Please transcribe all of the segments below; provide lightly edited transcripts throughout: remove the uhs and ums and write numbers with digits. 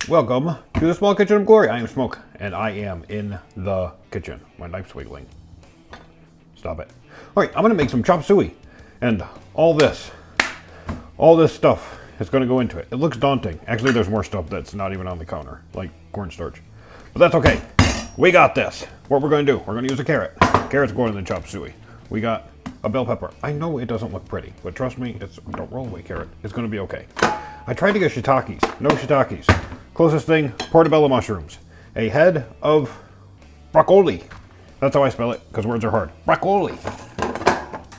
Welcome to the small kitchen of glory. I am Smoke, and I am in the kitchen. My knife's wiggling. Stop it. All right, I'm gonna make some chopped suey, and all this stuff is gonna go into it. It looks daunting. Actually, there's more stuff that's not even on the counter, like cornstarch, but that's okay. We got this. What we're gonna do? We're gonna use a carrot. Carrot's going in the chopped suey. We got a bell pepper. I know it doesn't look pretty, but trust me, don't roll away, carrot. It's gonna be okay. I tried to get shiitakes. No shiitakes. Closest thing, portobello mushrooms. A head of broccoli. That's how I spell it, because words are hard. Broccoli.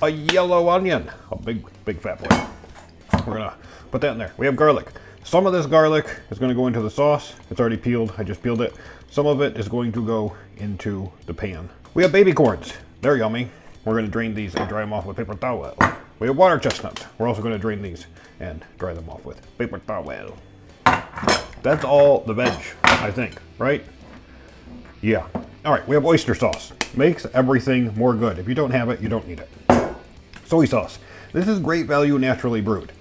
A yellow onion. A big fat boy. We're gonna put that in there. We have garlic. Some of this garlic is gonna go into the sauce. It's already peeled. I just peeled it. Some of it is going to go into the pan. We have baby corns. They're yummy. We're gonna drain these and dry them off with paper towel. We have water chestnuts. We're also gonna drain these and dry them off with paper towel. That's all the veg, I think, right? Yeah. All right, we have oyster sauce. Makes everything more good. If you don't have it, you don't need it. Soy sauce. This is great value, naturally brewed.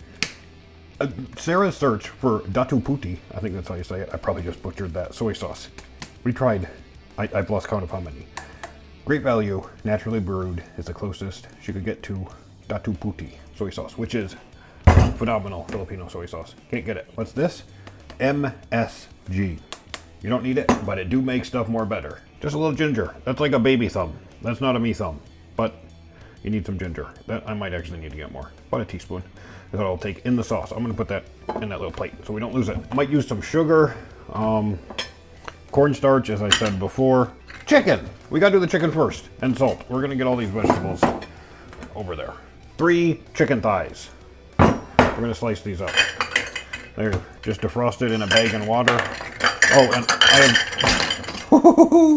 Sarah's search for datu puti, I think that's how you say it. I probably just butchered that. Soy sauce. We tried. I've lost count of how many. Great value, naturally brewed is the closest she could get to datu puti soy sauce, which is phenomenal Filipino soy sauce. Can't get it. What's this? MSG. You don't need it, but it do make stuff more better. Just a little ginger. That's like a baby thumb. That's not a me thumb, but you need some ginger. That I might actually need to get more. About a teaspoon is what I'll take in the sauce. I'm gonna put that in that little plate so we don't lose it. Might use some sugar, cornstarch, as I said before. Chicken. We gotta do the chicken first, and salt. We're gonna get all these vegetables over there. 3 chicken thighs. We're gonna slice these up. They're just defrosted in a bag in water. Oh, and I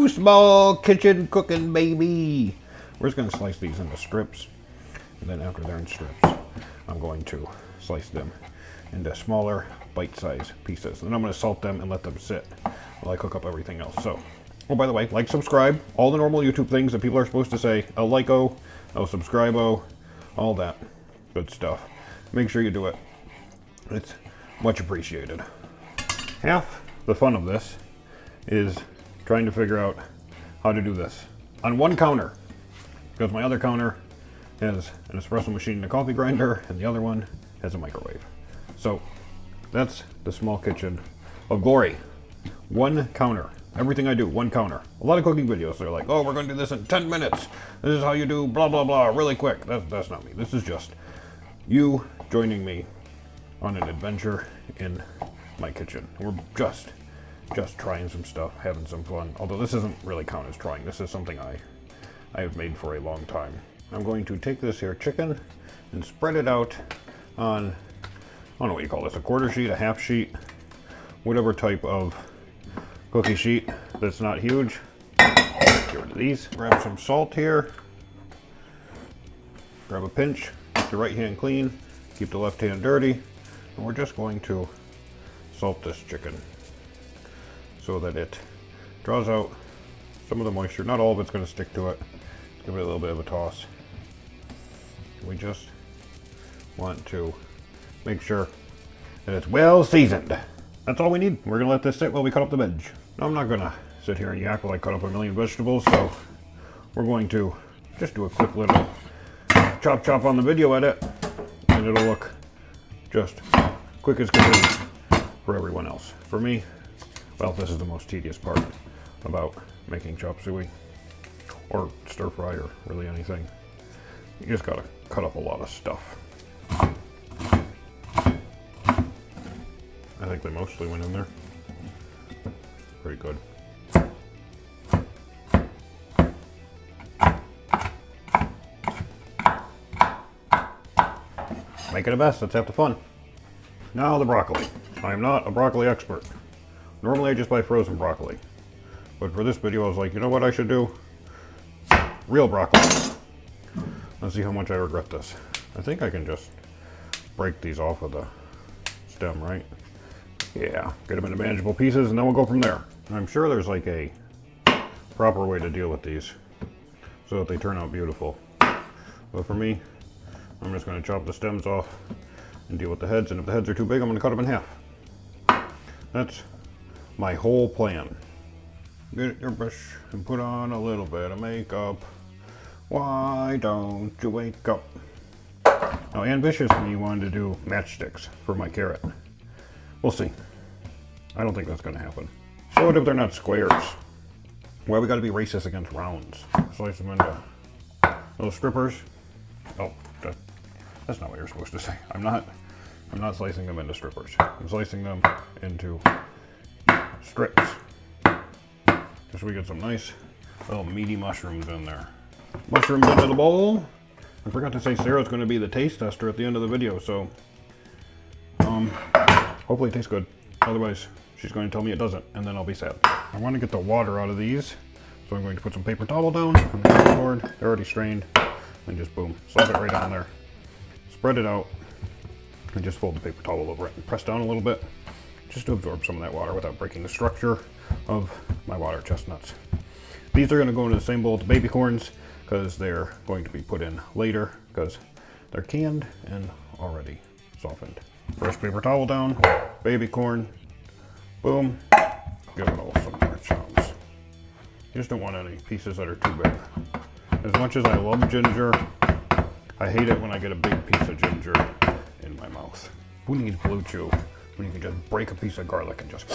have small kitchen cooking, baby. We're just gonna slice these into strips. And then after they're in strips, I'm going to slice them into smaller bite-sized pieces. And then I'm gonna salt them and let them sit while I cook up everything else. So, oh, by the way, like, subscribe, all the normal YouTube things that people are supposed to say. El like-o, el subscribe-o, all that good stuff. Make sure you do it. It's much appreciated. Half the fun of this is trying to figure out how to do this on one counter, because my other counter has an espresso machine and a coffee grinder, and the other one has a microwave. So that's the small kitchen of glory. One counter. Everything I do, one counter. A lot of cooking videos, they're like, oh, we're going to do this in 10 minutes. This is how you do blah, blah, blah, really quick. That's not me. This is just you joining me on an adventure in my kitchen. We're just trying some stuff, having some fun. Although this doesn't really count as trying. This is something I have made for a long time. I'm going to take this here chicken and spread it out on, I don't know what you call this, a quarter sheet, a half sheet, whatever type of cookie sheet that's not huge. Get rid of these. Grab some salt here. Grab a pinch. Keep the right hand clean. Keep the left hand dirty. And we're just going to salt this chicken so that it draws out some of the moisture. Not all of it's going to stick to it. Give it a little bit of a toss. We just want to make sure that it's well seasoned. That's all we need. We're going to let this sit while we cut up the veg. Now, I'm not going to sit here and yak while I cut up a million vegetables, so we're going to just do a quick little chop on the video edit, and it'll look just quick as can be for everyone else. For me, well, this is the most tedious part about making chop suey, or stir fry, or really anything. You just gotta cut up a lot of stuff. I think they mostly went in there. Pretty good. Make it a best, that's half the fun. Now the broccoli. I am not a broccoli expert. Normally I just buy frozen broccoli. But for this video I was like, you know what I should do? Real broccoli. Let's see how much I regret this. I think I can just break these off of the stem, right? Yeah, get them into manageable pieces and then we'll go from there. I'm sure there's like a proper way to deal with these so that they turn out beautiful. But for me, I'm just going to chop the stems off and deal with the heads, and if the heads are too big, I'm going to cut them in half. That's my whole plan. Get your brush and put on a little bit of makeup. Why don't you wake up? Now, ambitious me wanted to do matchsticks for my carrot. We'll see. I don't think that's going to happen. So what if they're not squares? Well, we got to be racist against rounds. Slice them into little strippers. Oh, that's not what you're supposed to say. I'm not slicing them into strippers. I'm slicing them into strips. Just so we get some nice little meaty mushrooms in there. Mushrooms into the bowl. I forgot to say Sarah's going to be the taste tester at the end of the video, so hopefully it tastes good. Otherwise, she's going to tell me it doesn't, and then I'll be sad. I want to get the water out of these, so I'm going to put some paper towel down on the board. They're already strained, and just boom, slap it right on there. Spread it out, and just fold the paper towel over it and press down a little bit, just to absorb some of that water without breaking the structure of my water chestnuts. These are going to go into the same bowl with the baby corns, because they're going to be put in later, because they're canned and already softened. Fresh paper towel down, baby corn, boom, give it all some more chunks. You just don't want any pieces that are too big. As much as I love ginger, I hate it when I get a big piece of ginger in my mouth. Who needs blue chew when you can just break a piece of garlic and just,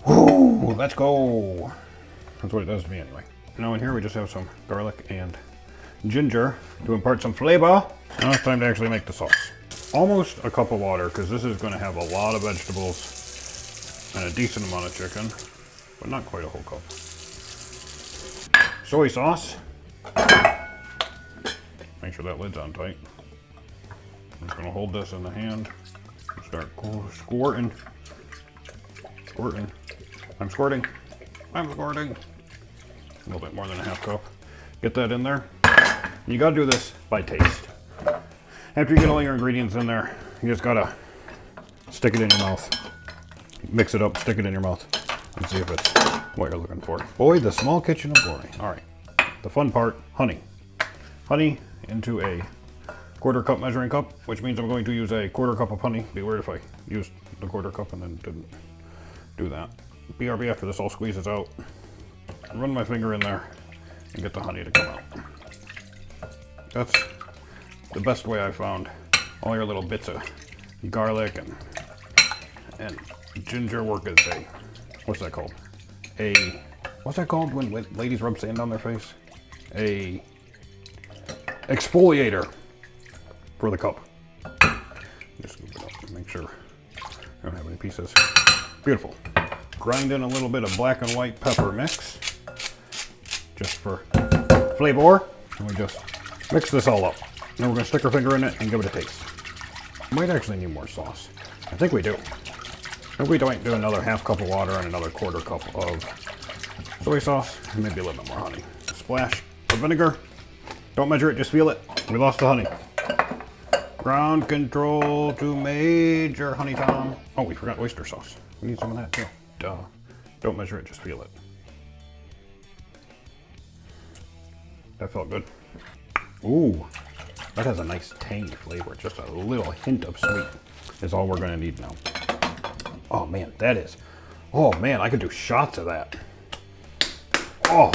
whoo, let's go. That's what it does to me anyway. Now in here we just have some garlic and ginger to impart some flavor. Now it's time to actually make the sauce. Almost a cup of water, because this is going to have a lot of vegetables and a decent amount of chicken, but not quite a whole cup. Soy sauce. Make sure that lid's on tight. I'm just going to hold this in the hand and start squirting. Squirting. I'm squirting. I'm squirting. A little bit more than a half cup. Get that in there. You gotta do this by taste. After you get all your ingredients in there, you just gotta stick it in your mouth. Mix it up, stick it in your mouth, and see if it's what you're looking for. Boy, the small kitchen of glory. All right, the fun part, honey. Honey into a 1/4 cup measuring cup, which means I'm going to use a 1/4 cup of honey. Be weird if I used the 1/4 cup and then didn't do that. BRB after this all squeezes out. Run my finger in there and get the honey to come out. That's the best way I found. All your little bits of garlic and ginger work as a, what's that called? What's that called when ladies rub sand on their face? A exfoliator for the cup. Just scoop it up and make sure I don't have any pieces. Beautiful. Grind in a little bit of black and white pepper mix, just for flavor. And we just mix this all up. Then we're going to stick our finger in it and give it a taste. Might actually need more sauce. I think we do. If we don't, do another half cup of water and another 1/4 cup of soy sauce, and maybe a little bit more honey. A splash of vinegar. Don't measure it, just feel it. We lost the honey. Ground control to Major Honey Tom. Oh, we forgot oyster sauce. We need some of that too. Duh. Don't measure it, just feel it. That felt good. Ooh, that has a nice tangy flavor. Just a little hint of sweet is all we're gonna need now. Oh man, that is, oh man, I could do shots of that. Oh,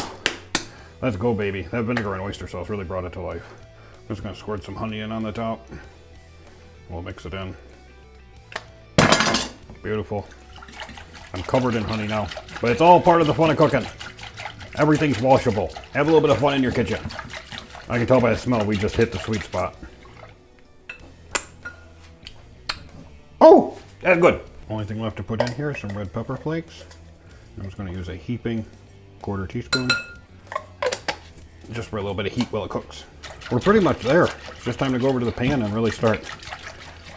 let's go baby. That vinegar and oyster sauce really brought it to life. I'm just gonna squirt some honey in on the top. We'll mix it in. Beautiful. I'm covered in honey now, but it's all part of the fun of cooking. Everything's washable. Have a little bit of fun in your kitchen. I can tell by the smell we just hit the sweet spot. Oh, that's good. Only thing left to put in here is some red pepper flakes. I'm just going to use a heaping 1/4 teaspoon, just for a little bit of heat while it cooks. We're pretty much there. It's just time to go over to the pan and really start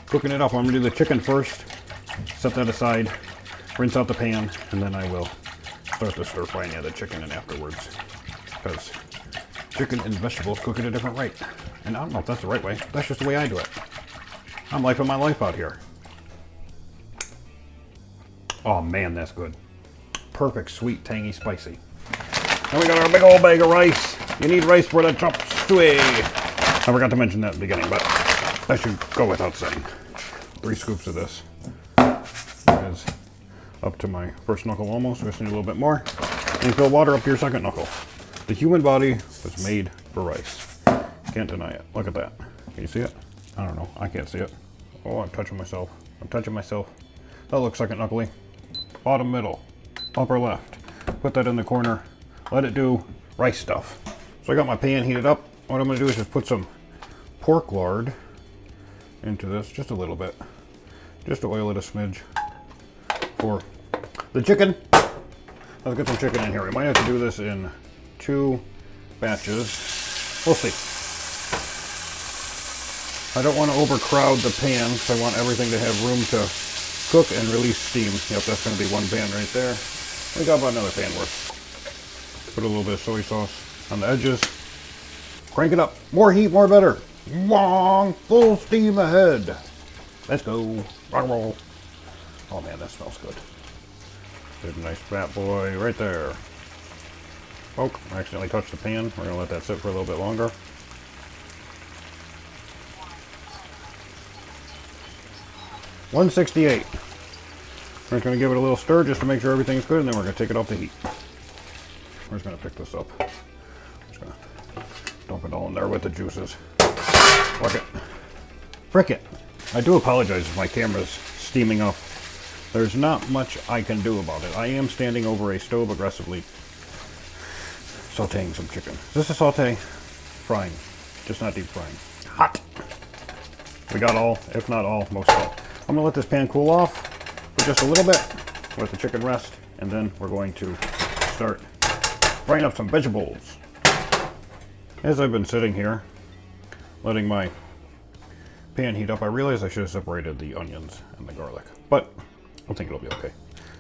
cooking it up. I'm going to do the chicken first, set that aside, rinse out the pan, and then I will start to stir frying the chicken in afterwards. Because chicken and vegetables cook at a different rate. And I don't know if that's the right way. That's just the way I do it. I'm lifing my life out here. Oh man, that's good. Perfect, sweet, tangy, spicy. And we got our big old bag of rice. You need rice for the chop suey. I forgot to mention that at the beginning, but that should go without saying. 3 scoops of this is up to my first knuckle almost. I just need a little bit more. And you fill water up to your second knuckle. The human body was made for rice. Can't deny it. Look at that. Can you see it? I don't know. I can't see it. Oh, I'm touching myself. I'm touching myself. That looks second knuckly. Bottom middle. Upper left. Put that in the corner. Let it do rice stuff. So I got my pan heated up. What I'm going to do is just put some pork lard into this. Just a little bit. Just to oil it a smidge. For the chicken. Let's get some chicken in here. We might have to do this in 2 batches. We'll see. I don't want to overcrowd the pan because I want everything to have room to cook and release steam. Yep, that's going to be 1 pan right there. We got about another pan worth. Put a little bit of soy sauce on the edges. Crank it up. More heat, more better. Wong! Full steam ahead. Let's go. Rock and roll. Oh man, that smells good. Good, nice fat boy right there. Oh, I accidentally touched the pan. We're going to let that sit for a little bit longer. $168. We're just going to give it a little stir just to make sure everything's good, and then we're going to take it off the heat. We're just going to pick this up. Just going to dump it all in there with the juices. Fuck it. Frick it. I do apologize if my camera's steaming up. There's not much I can do about it. I am standing over a stove aggressively sauteing some chicken. Is this a saute? Frying. Just not deep frying. Hot. We got all, if not all, most of it. I'm going to let this pan cool off for just a little bit. Let the chicken rest, and then we're going to start frying up some vegetables. As I've been sitting here, letting my pan heat up, I realized I should have separated the onions and the garlic, but I think it'll be okay.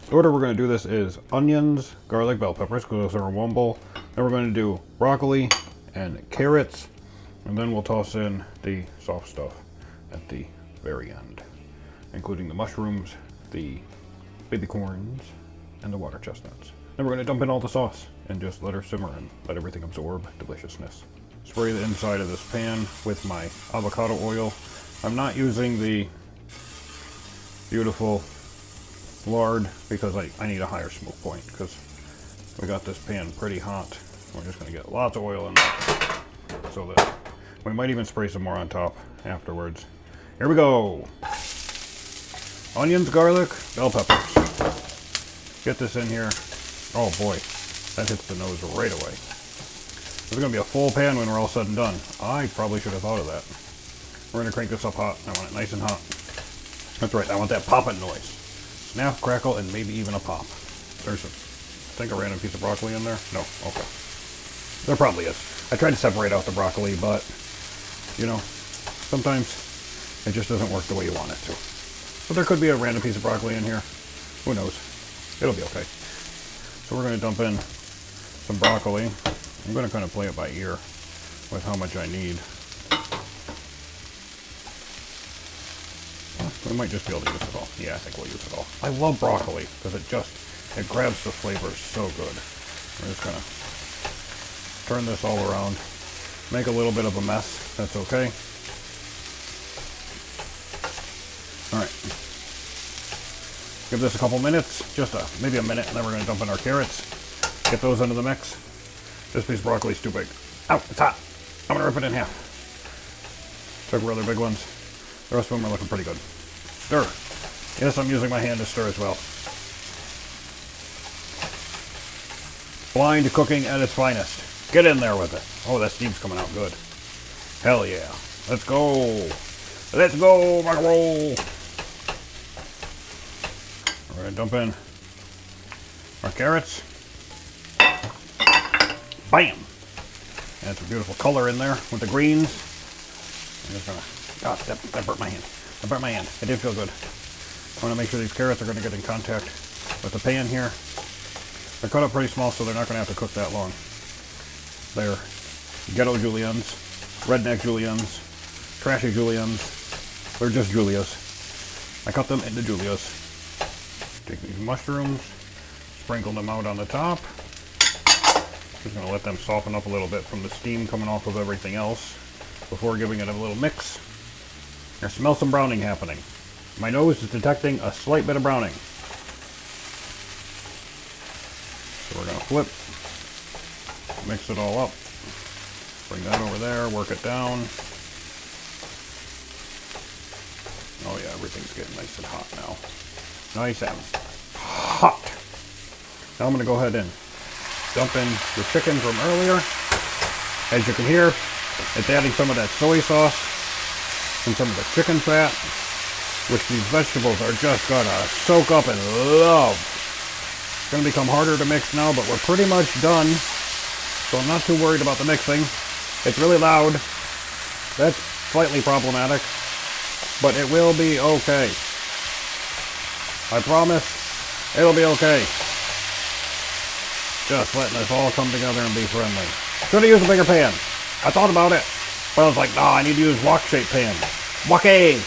The order we're going to do this is onions, garlic, bell peppers, because those are in 1 bowl. Then we're going to do broccoli and carrots, and then we'll toss in the soft stuff at the very end, including the mushrooms, the baby corns, and the water chestnuts. Then we're going to dump in all the sauce and just let her simmer and let everything absorb deliciousness. Spray the inside of this pan with my avocado oil. I'm not using the beautiful lard because I need a higher smoke point because we got this pan pretty hot. We're just going to get lots of oil in there so that we might even spray some more on top afterwards. Here we go. Onions, garlic, bell peppers. Get this in here. Oh boy, that hits the nose right away. This is going to be a full pan when we're all said and done. I probably should have thought of that. We're going to crank this up hot. I want it nice and hot. That's right, I want that popping noise. Snap, crackle, and maybe even a pop. There's I think a random piece of broccoli in there. No, okay. There probably is. I tried to separate out the broccoli, but, you know, sometimes it just doesn't work the way you want it to. But there could be a random piece of broccoli in here. Who knows? It'll be okay. So we're going to dump in some broccoli. I'm going to kind of play it by ear with how much I need. We might just be able to use it all. Yeah, I think we'll use it all. I love broccoli because it grabs the flavors so good. We're just going to turn this all around. Make a little bit of a mess. That's okay. All right. Give this a couple minutes, just maybe a minute, and then we're going to dump in our carrots. Get those into the mix. This piece of broccoli is too big. Ow, it's hot. I'm going to rip it in half. Took rather big ones. The rest of them are looking pretty good. Stir. Yes, I'm using my hand to stir as well. Blind cooking at its finest. Get in there with it. Oh, that steam's coming out good. Hell yeah. Let's go. Let's go, rock and roll. We're going to dump in our carrots. Bam! Add some beautiful color in there with the greens. I'm just going to... God, that burnt my hand. That burnt my hand. It did feel good. I want to make sure these carrots are going to get in contact with the pan here. They're cut up pretty small, so they're not going to have to cook that long. They're ghetto juliennes, redneck juliennes, trashy juliennes. They're just Julias. I cut them into Julias. Take these mushrooms, sprinkle them out on the top. Just going to let them soften up a little bit from the steam coming off of everything else before giving it a little mix. I smell some browning happening. My nose is detecting a slight bit of browning. So we're gonna flip, mix it all up, bring that over there, work it down. Oh yeah, everything's getting nice and hot now. Nice and hot. Now I'm gonna go ahead and dump in the chicken from earlier. As you can hear, it's adding some of that soy sauce and some of the chicken fat, which these vegetables are just gonna soak up and love. It's gonna become harder to mix now, but we're pretty much done. So I'm not too worried about the mixing. It's really loud. That's slightly problematic, but it will be okay. I promise it'll be okay. Just letting this all come together and be friendly. Should have used a bigger pan. I thought about it, but I was like, nah, I need to use wok-shaped pan. Wok-a!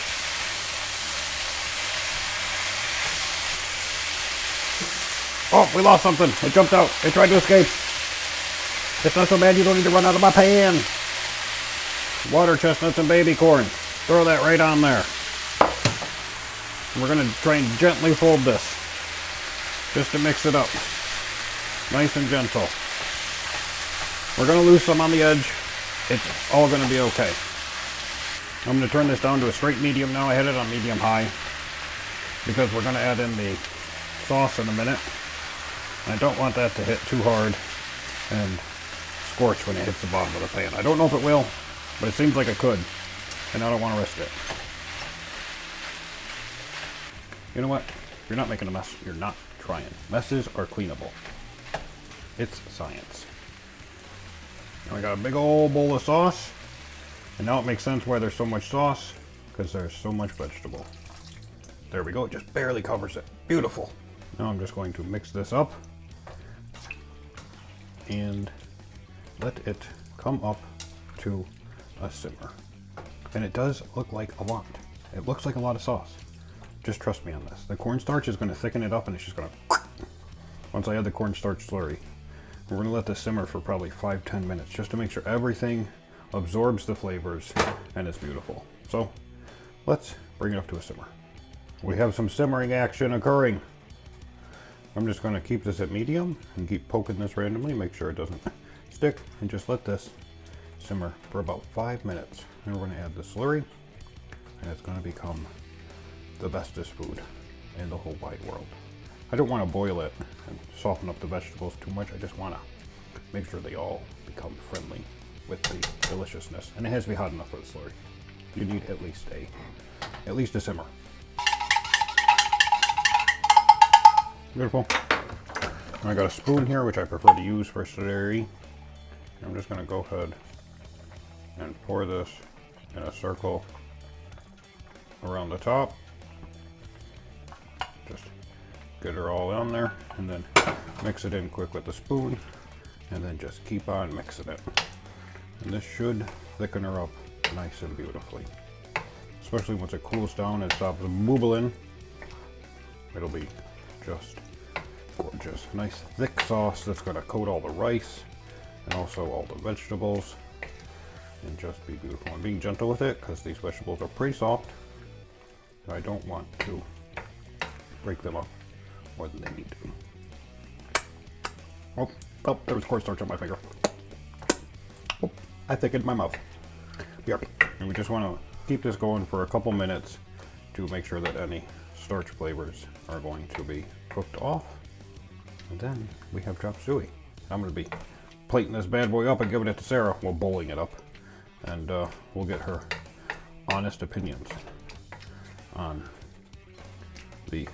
Oh, we lost something. It jumped out. It tried to escape. It's not so bad you don't need to run out of my pan. Water chestnuts and baby corn. Throw that right on there. We're going to try and gently fold this, just to mix it up. Nice and gentle. We're going to lose some on the edge. It's all going to be okay. I'm going to turn this down to a straight medium now. I had it on medium high because we're going to add in the sauce in a minute. I don't want that to hit too hard and scorch when it hits the bottom of the pan. I don't know if it will, but it seems like it could, and I don't want to risk it. You know what? If you're not making a mess, you're not trying. Messes are cleanable. It's science. Now we got a big old bowl of sauce, and now it makes sense why there's so much sauce, because there's so much vegetable. There we go, it just barely covers it. Beautiful. Now I'm just going to mix this up and let it come up to a simmer. And it does look like a lot. It looks like a lot of sauce. Just trust me on this. The cornstarch is going to thicken it up, and it's just going to... Once I add the cornstarch slurry, we're going to let this simmer for probably 5-10 minutes just to make sure everything absorbs the flavors and it's beautiful. So let's bring it up to a simmer. We have some simmering action occurring. I'm just going to keep this at medium and keep poking this randomly, make sure it doesn't stick, and just let this simmer for about 5 minutes. And we're going to add the slurry, and it's going to become the bestest food in the whole wide world. I don't want to boil it and soften up the vegetables too much. I just want to make sure they all become friendly with the deliciousness. And it has to be hot enough for the slurry. You need at least a simmer. Beautiful. I got a spoon here, which I prefer to use for slurry. I'm just going to go ahead and pour this in a circle around the top. Just get her all on there, and then mix it in quick with the spoon, and then just keep on mixing it. And this should thicken her up nice and beautifully. Especially once it cools down and stops bubbling, it'll be just gorgeous. Nice thick sauce that's going to coat all the rice and also all the vegetables and just be beautiful. I'm being gentle with it because these vegetables are pretty soft, and I don't want to break them up more than they need to. Oh, there was cornstarch on my finger. Oh, I thickened my mouth. BRB. And we just want to keep this going for a couple minutes to make sure that any starch flavors are going to be cooked off. And then we have chopped suey. I'm going to be plating this bad boy up and giving it to Sarah. Well, bowling it up. And we'll get her honest opinions on the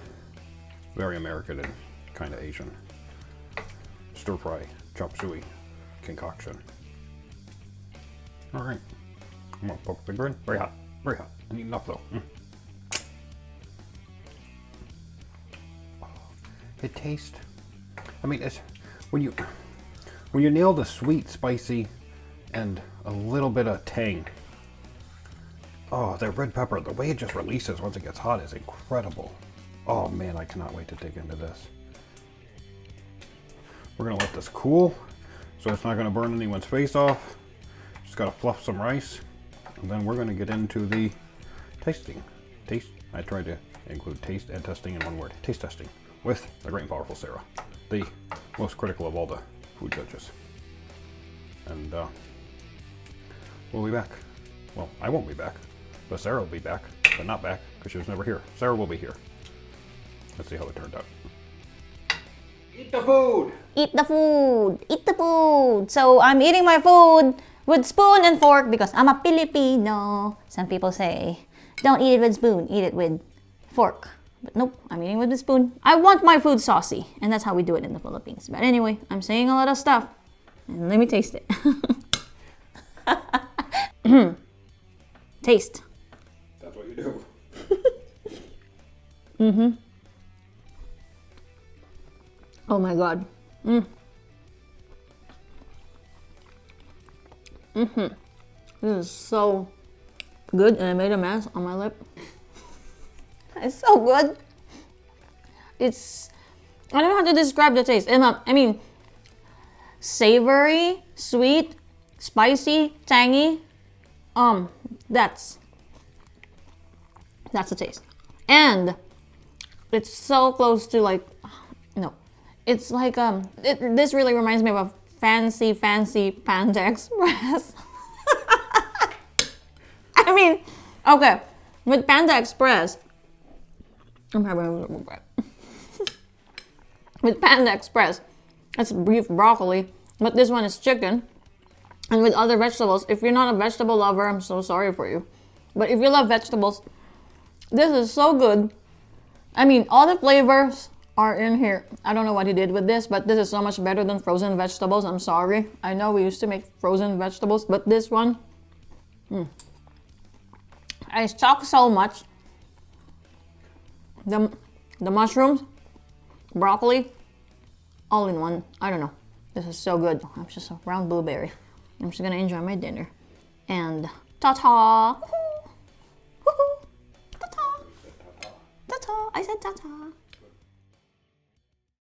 very American and kind of Asian stir-fry chop suey concoction. All right, I'm gonna poke the finger in. Very hot, very hot. I need enough though. It tastes. I mean, it's when you nail the sweet, spicy, and a little bit of tang. Oh, that red pepper, the way it just releases once it gets hot is incredible. Oh man, I cannot wait to dig into this. We're gonna let this cool so it's not gonna burn anyone's face off. Just gotta fluff some rice. And then we're gonna get into the tasting. I tried to include taste and testing in one word. Taste testing with the great and powerful Sarah. the most critical of all the food judges. And we'll be back. Well, I won't be back, but Sarah will be back, but not back because she was never here. Sarah will be here. Let's see how it turned out. Eat the food! Eat the food! Eat the food! So I'm eating my food with spoon and fork because I'm a Filipino. Some people say, don't eat it with spoon, eat it with fork. But nope, I'm eating with the spoon. I want my food saucy, and that's how we do it in the Philippines. But anyway, I'm saying a lot of stuff, and let me taste it. Taste. That's what you do. Mm-hmm. Oh my god. This is so good, and I made a mess on my lip. It's so good. I don't know how to describe the taste. I mean, savory, sweet, spicy, tangy. That's the taste. And it's so close to like, no, it's like, this really reminds me of a fancy Panda Express. I mean, okay, with Panda Express, I'm having a little regret. With Panda Express, it's beef broccoli, but this one is chicken. And with other vegetables, if you're not a vegetable lover, I'm so sorry for you. But if you love vegetables, this is so good. I mean, all the flavors are in here. I don't know what he did with this, but this is so much better than frozen vegetables. I'm sorry. I know we used to make frozen vegetables, but this one, I shock so much. The mushrooms, broccoli, all in one. I don't know. This is so good. I'm just a round blueberry. I'm just gonna enjoy my dinner. And ta-ta! Woohoo! Woohoo! Ta-ta! Ta-ta! I said ta-ta.